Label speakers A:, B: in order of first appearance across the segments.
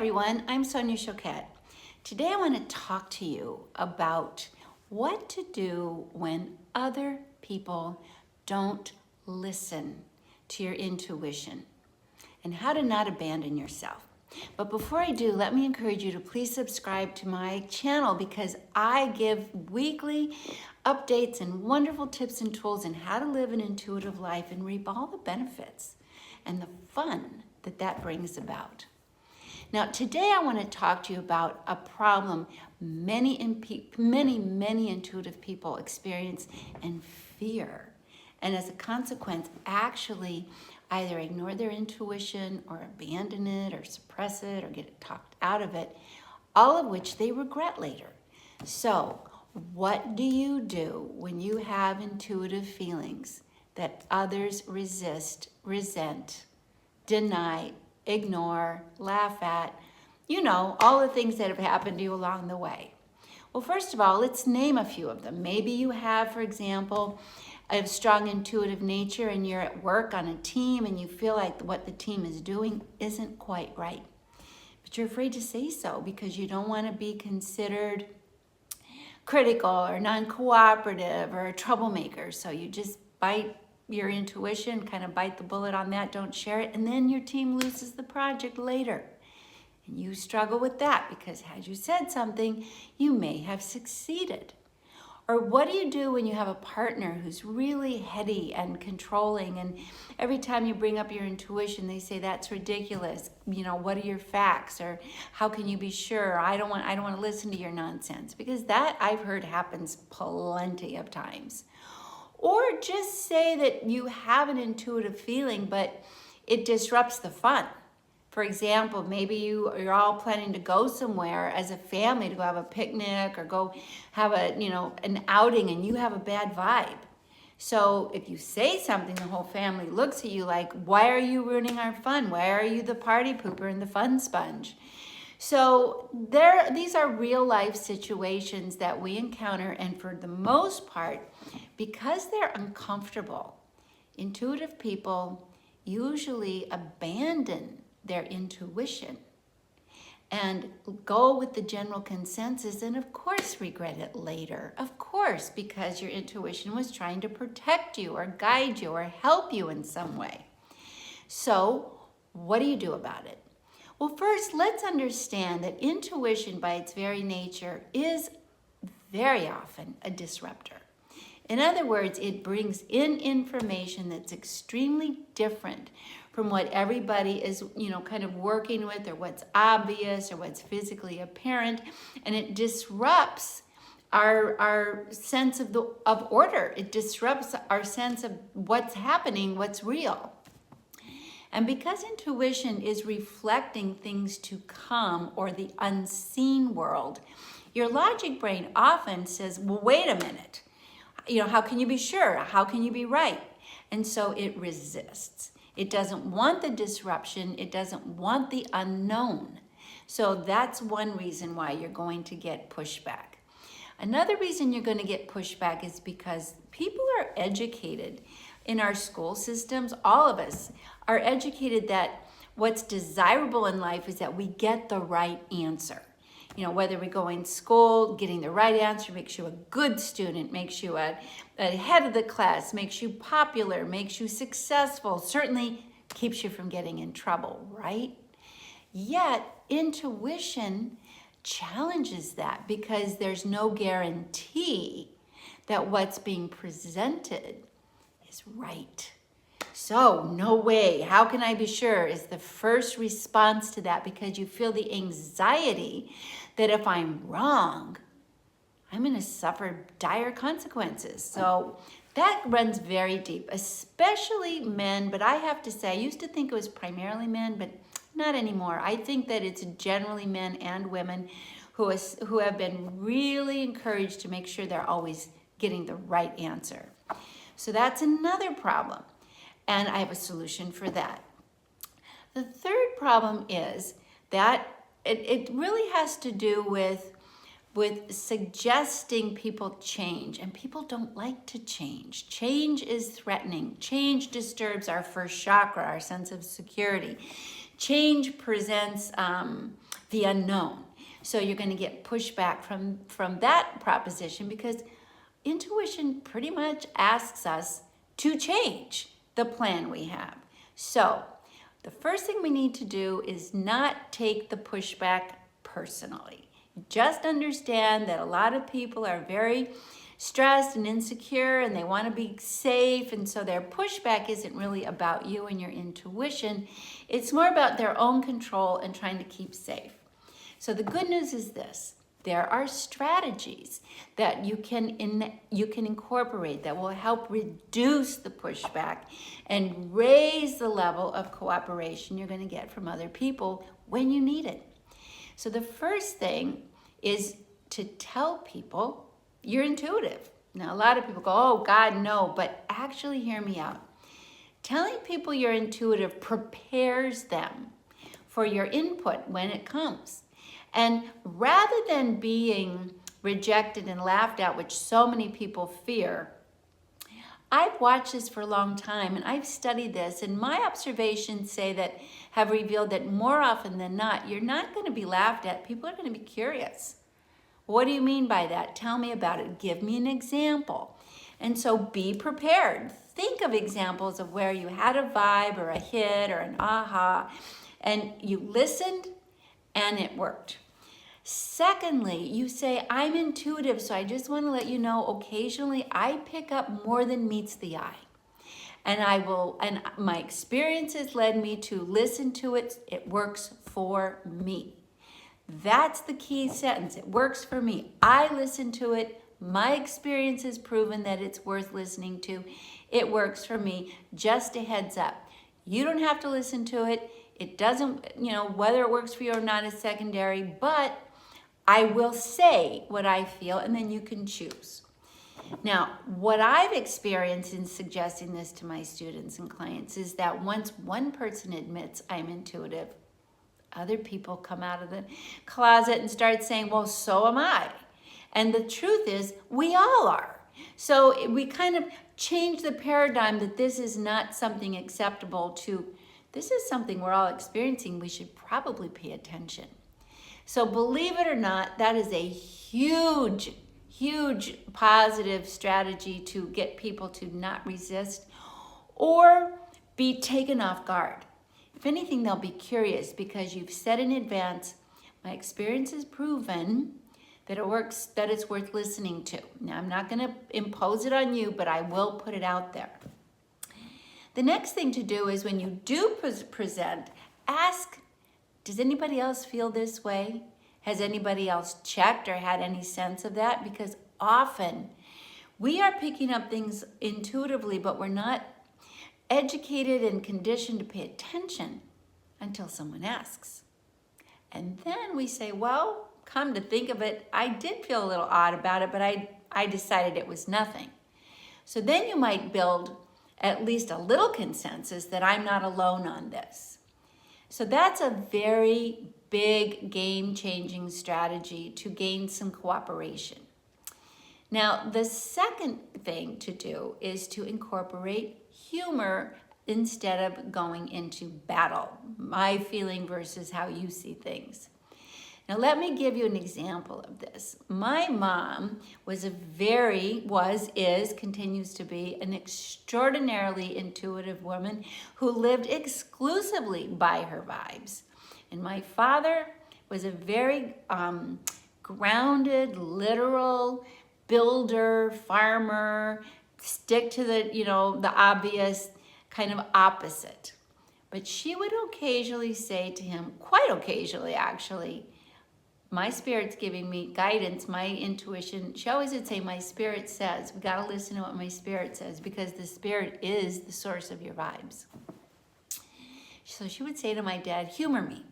A: everyone, I'm Sonia Choquette. Today I want to talk to you about what to do when other people don't listen to your intuition and how to not abandon yourself. But before I do, let me encourage you to please subscribe to my channel because I give weekly updates and wonderful tips and tools on how to live an intuitive life and reap all the benefits and the fun that brings about. Now, today I want to talk to you about a problem many intuitive people experience and fear. And as a consequence, actually either ignore their intuition or abandon it or suppress it or get it talked out of it, all of which they regret later. So, what do you do when you have intuitive feelings that others resist, resent, deny, ignore, laugh at, all the things that have happened to you along the way? Well, first of all, let's name a few of them. Maybe you have, for example, a strong intuitive nature and you're at work on a team and you feel like what the team is doing isn't quite right. But you're afraid to say so because you don't want to be considered critical or non-cooperative or a troublemaker. So you just bite your intuition, kind of bite the bullet on that, don't share it, and then your team loses the project later. And you struggle with that because had you said something, you may have succeeded. Or what do you do when you have a partner who's really heady and controlling, and every time you bring up your intuition, they say, that's ridiculous. What are your facts? Or how can you be sure? I don't want to listen to your nonsense. Because that I've heard happens plenty of times. Or just say that you have an intuitive feeling, but it disrupts the fun. For example, maybe you're all planning to go somewhere as a family to go have a picnic or go have an outing, and you have a bad vibe. So if you say something, the whole family looks at you like, why are you ruining our fun? Why are you the party pooper and the fun sponge? So these are real life situations that we encounter, and for the most part, because they're uncomfortable, intuitive people usually abandon their intuition and go with the general consensus, and of course regret it later. Of course, because your intuition was trying to protect you or guide you or help you in some way. So what do you do about it? Well, first, let's understand that intuition by its very nature is very often a disruptor. In other words, it brings in information that's extremely different from what everybody is, kind of working with, or what's obvious or what's physically apparent, and it disrupts our sense of order. It disrupts our sense of what's happening, what's real. And because intuition is reflecting things to come or the unseen world, your logic brain often says, well, wait a minute. How can you be sure? How can you be right? And so it resists. It doesn't want the disruption. It doesn't want the unknown. So that's one reason why you're going to get pushback. Another reason you're going to get pushback is because people are educated in our school systems. All of us are educated that what's desirable in life is that we get the right answer. Whether we go in school, getting the right answer makes you a good student, makes you a head of the class, makes you popular, makes you successful, certainly keeps you from getting in trouble, right? Yet, intuition challenges that because there's no guarantee that what's being presented is right. So, no way. How can I be sure is the first response to that, because you feel the anxiety that if I'm wrong, I'm going to suffer dire consequences. So that runs very deep, especially men. But I have to say, I used to think it was primarily men, but not anymore. I think that it's generally men and women who have been really encouraged to make sure they're always getting the right answer. So that's another problem. And I have a solution for that. The third problem is that it really has to do with suggesting people change. And people don't like to change. Change is threatening. Change disturbs our first chakra, our sense of security. Change presents the unknown. So you're going to get pushback from that proposition, because intuition pretty much asks us to change the plan we have. So the first thing we need to do is not take the pushback personally. Just understand that a lot of people are very stressed and insecure, and they want to be safe, and so their pushback isn't really about you and your intuition. It's more about their own control and trying to keep safe. So the good news is this: there are strategies that you can incorporate that will help reduce the pushback and raise the level of cooperation you're going to get from other people when you need it. So the first thing is to tell people you're intuitive. Now, a lot of people go, oh, God, no, but actually hear me out. Telling people you're intuitive prepares them for your input when it comes. And rather than being rejected and laughed at, which so many people fear, I've watched this for a long time, and I've studied this, and my observations have revealed that more often than not, you're not going to be laughed at. People are going to be curious. What do you mean by that? Tell me about it. Give me an example. And so be prepared. Think of examples of where you had a vibe or a hit or an aha, and you listened and it worked. Secondly, you say, I'm intuitive, so I just want to let you know occasionally I pick up more than meets the eye. And my experiences led me to listen to it. It works for me. That's the key sentence. It works for me. I listen to it. My experience has proven that it's worth listening to. It works for me. Just a heads up. You don't have to listen to it. It doesn't, whether it works for you or not is secondary, but I will say what I feel, and then you can choose. Now, what I've experienced in suggesting this to my students and clients is that once one person admits I'm intuitive, other people come out of the closet and start saying, well, so am I. And the truth is, we all are. So we kind of change the paradigm that this is not something acceptable to, this is something we're all experiencing. We should probably pay attention. So believe it or not, that is a huge, huge positive strategy to get people to not resist or be taken off guard. If anything, they'll be curious because you've said in advance, my experience has proven that it works, that it's worth listening to. Now, I'm not going to impose it on you, but I will put it out there. The next thing to do is when you do present, ask, does anybody else feel this way? Has anybody else checked or had any sense of that? Because often we are picking up things intuitively, but we're not educated and conditioned to pay attention until someone asks. And then we say, well, come to think of it, I did feel a little odd about it, but I decided it was nothing. So then you might build at least a little consensus that I'm not alone on this. So that's a very big game-changing strategy to gain some cooperation. Now, the second thing to do is to incorporate humor instead of going into battle, my feeling versus how you see things. Now, let me give you an example of this. My mom continues to be an extraordinarily intuitive woman who lived exclusively by her vibes. And my father was a very grounded, literal builder, farmer, stick to the obvious, kind of opposite. But she would occasionally say to him, quite occasionally actually, my spirit's giving me guidance, my intuition. She always would say, my spirit says. We got to listen to what my spirit says because the spirit is the source of your vibes. So she would say to my dad, humor me.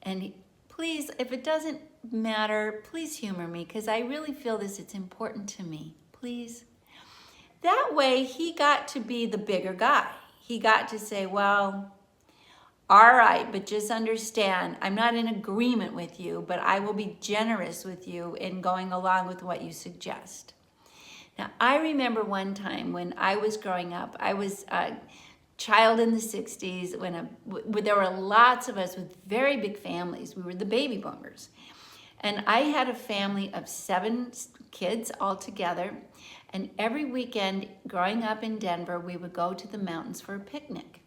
A: And please, if it doesn't matter, please humor me because I really feel this. It's important to me. Please. That way, he got to be the bigger guy. He got to say, well, all right, but just understand, I'm not in agreement with you, but I will be generous with you in going along with what you suggest. Now, I remember one time when I was growing up, I was child in the 60s when there were lots of us with very big families. We were the baby boomers. And I had a family of 7 kids all together. And every weekend growing up in Denver, we would go to the mountains for a picnic.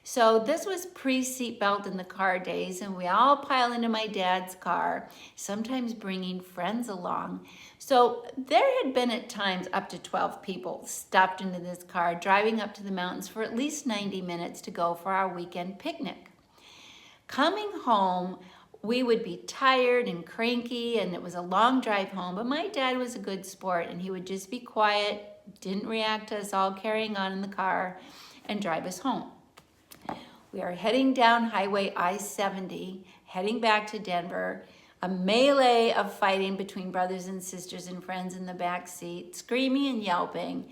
A: So this was pre-seatbelt in the car days, and we all pile into my dad's car, sometimes bringing friends along. So there had been at times up to 12 people stuffed into this car, driving up to the mountains for at least 90 minutes to go for our weekend picnic. Coming home, we would be tired and cranky, and it was a long drive home, but my dad was a good sport, and he would just be quiet, didn't react to us all carrying on in the car, and drive us home. We are heading down Highway I-70, heading back to Denver, a melee of fighting between brothers and sisters and friends in the back seat, screaming and yelping.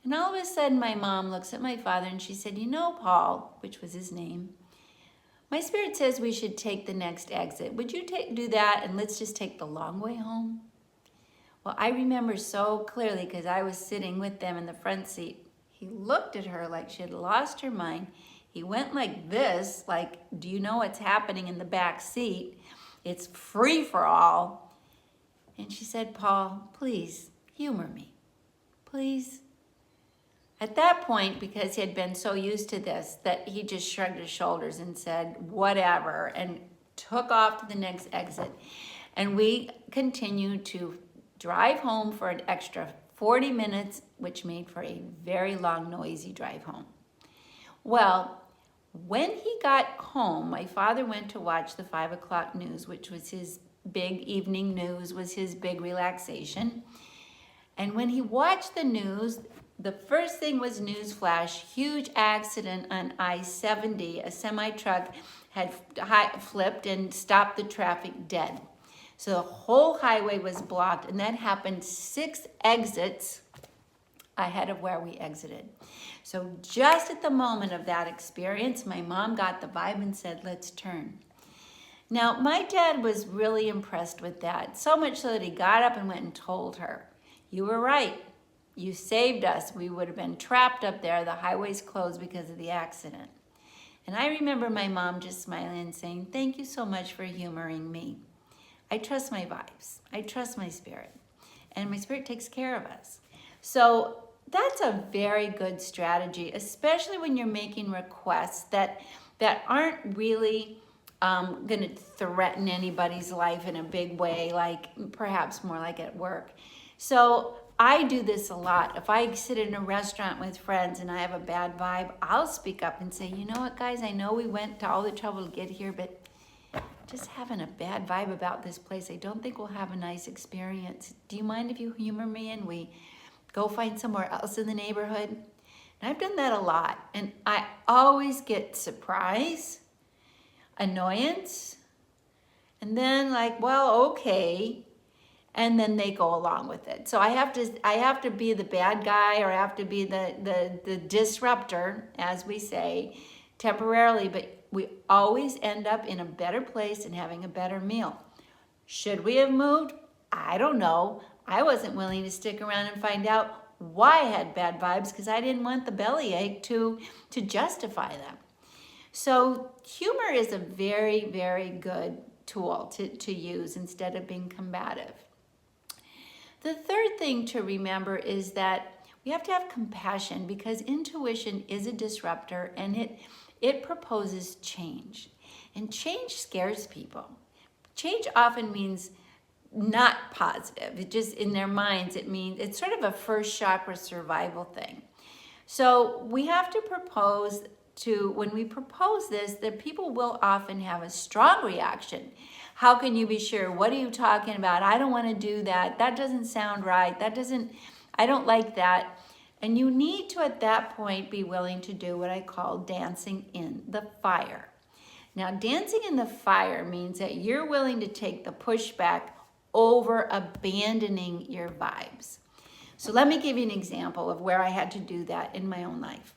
A: And all of a sudden, my mom looks at my father and she said, "You know, Paul," which was his name, "my spirit says we should take the next exit. Would you do that, and let's just take the long way home?" Well, I remember so clearly because I was sitting with them in the front seat. He looked at her like she had lost her mind. He went like this, like, "Do you know what's happening in the back seat? It's free for all." And she said, "Paul, please humor me, please." At that point, because he had been so used to this, that he just shrugged his shoulders and said, "Whatever," and took off to the next exit. And we continued to drive home for an extra 40 minutes, which made for a very long, noisy drive home. Well, when he got home, my father went to watch the 5 o'clock news, which was his big evening news, was his big relaxation. And when he watched the news, the first thing was newsflash, huge accident on I-70. A semi-truck had flipped and stopped the traffic dead. So the whole highway was blocked, and that happened 6 exits ahead of where we exited. So just at the moment of that experience, my mom got the vibe and said, "Let's turn." Now, my dad was really impressed with that, so much so that he got up and went and told her, "You were right. You saved us. We would have been trapped up there. The highway's closed because of the accident." And I remember my mom just smiling and saying, "Thank you so much for humoring me. I trust my vibes. I trust my spirit. And my spirit takes care of us." So that's a very good strategy, especially when you're making requests that aren't really going to threaten anybody's life in a big way, like perhaps more like at work. So I do this a lot. If I sit in a restaurant with friends and I have a bad vibe, I'll speak up and say, "You know what, guys, I know we went to all the trouble to get here, but just having a bad vibe about this place. I don't think we'll have a nice experience. Do you mind if you humor me and we go find somewhere else in the neighborhood?" And I've done that a lot. And I always get surprise, annoyance, and then like, "Well, okay." And then they go along with it. So I have to be the bad guy, or I have to be the disruptor, as we say, temporarily, but we always end up in a better place and having a better meal. Should we have moved? I don't know. I wasn't willing to stick around and find out why I had bad vibes because I didn't want the bellyache to justify them. So humor is a very, very good tool to use instead of being combative. The third thing to remember is that we have to have compassion because intuition is a disruptor and it proposes change. And change scares people. Change often means not positive. It just, in their minds, it means, it's sort of a first chakra survival thing. So we have to propose when we propose this, that people will often have a strong reaction. "How can you be sure? What are you talking about? I don't want to do that. That doesn't sound right. I don't like that." And you need to, at that point, be willing to do what I call dancing in the fire. Now, dancing in the fire means that you're willing to take the pushback over abandoning your vibes. So let me give you an example of where I had to do that in my own life.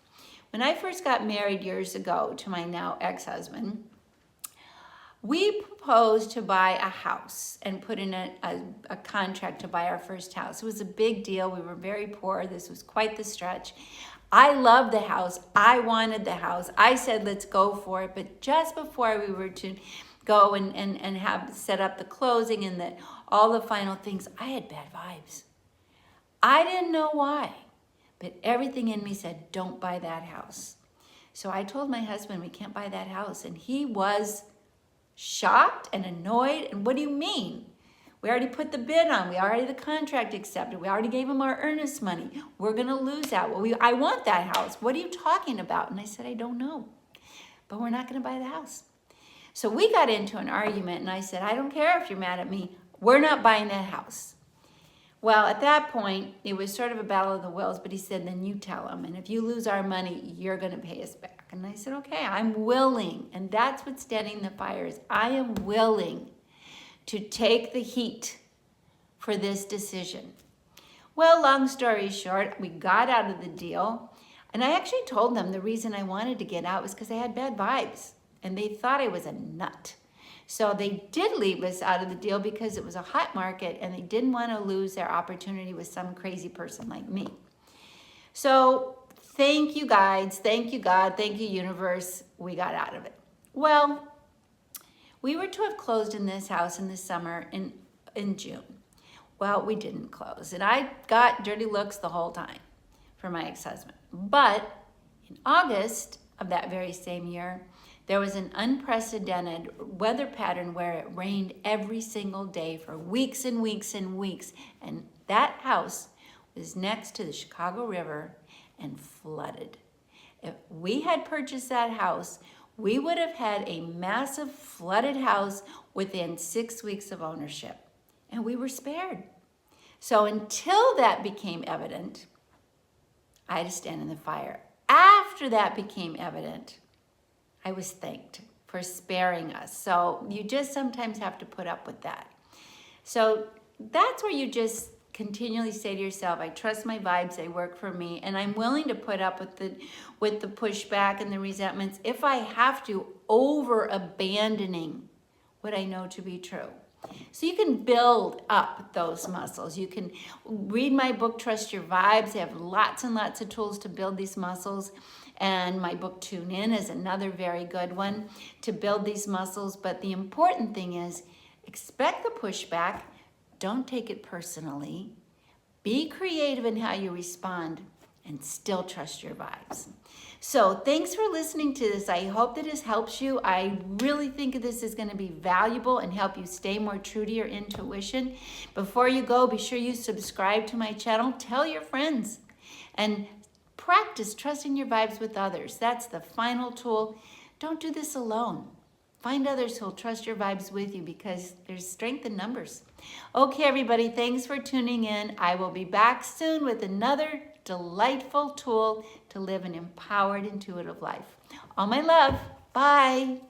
A: When I first got married years ago to my now ex-husband, we proposed to buy a house and put in a contract to buy our first house. It was a big deal. We were very poor. This was quite the stretch. I loved the house. I wanted the house. I said, let's go for it. But just before we were to go and have set up the closing and all the final things, I had bad vibes. I didn't know why, but everything in me said, don't buy that house. So I told my husband, we can't buy that house. And he was shocked and annoyed. And what do you mean? We already put the bid on. We already the contract accepted. We already gave him our earnest money. We're going to lose that. Well, I want that house. What are you talking about? And I said, I don't know, but we're not going to buy the house. So we got into an argument, and I said, I don't care if you're mad at me. We're not buying that house. Well, at that point, it was sort of a battle of the wills, but he said, then you tell him, and if you lose our money, you're going to pay us back. And I said, okay, I'm willing. And that's what's steadying the fires. I am willing to take the heat for this decision. Well, long story short, we got out of the deal. And I actually told them the reason I wanted to get out was because I had bad vibes. And they thought I was a nut. So they did leave us out of the deal because it was a hot market and they didn't want to lose their opportunity with some crazy person like me. So thank you, guides. Thank you, God. Thank you, universe. We got out of it. Well, we were to have closed in this house in the summer in June. Well, we didn't close. And I got dirty looks the whole time for my ex-husband. But in August of that very same year, there was an unprecedented weather pattern where it rained every single day for weeks and weeks and weeks. And that house was next to the Chicago River and flooded. If we had purchased that house, we would have had a massive flooded house within 6 weeks of ownership. And we were spared. So until that became evident, I had to stand in the fire. After that became evident, I was thanked for sparing us. So you just sometimes have to put up with that. So that's where you just continually say to yourself, I trust my vibes, they work for me, and I'm willing to put up with the pushback and the resentments if I have to, over abandoning what I know to be true. So you can build up those muscles. You can read my book, Trust Your Vibes. I have lots and lots of tools to build these muscles. And my book, Tune In, is another very good one to build these muscles. But the important thing is, expect the pushback. Don't take it personally. Be creative in how you respond and still trust your vibes. So thanks for listening to this. I hope that this helps you. I really think this is going to be valuable and help you stay more true to your intuition. Before you go, be sure you subscribe to my channel. Tell your friends and practice trusting your vibes with others. That's the final tool. Don't do this alone. Find others who'll trust your vibes with you because there's strength in numbers. Okay, everybody, thanks for tuning in. I will be back soon with another delightful tool to live an empowered, intuitive life. All my love. Bye.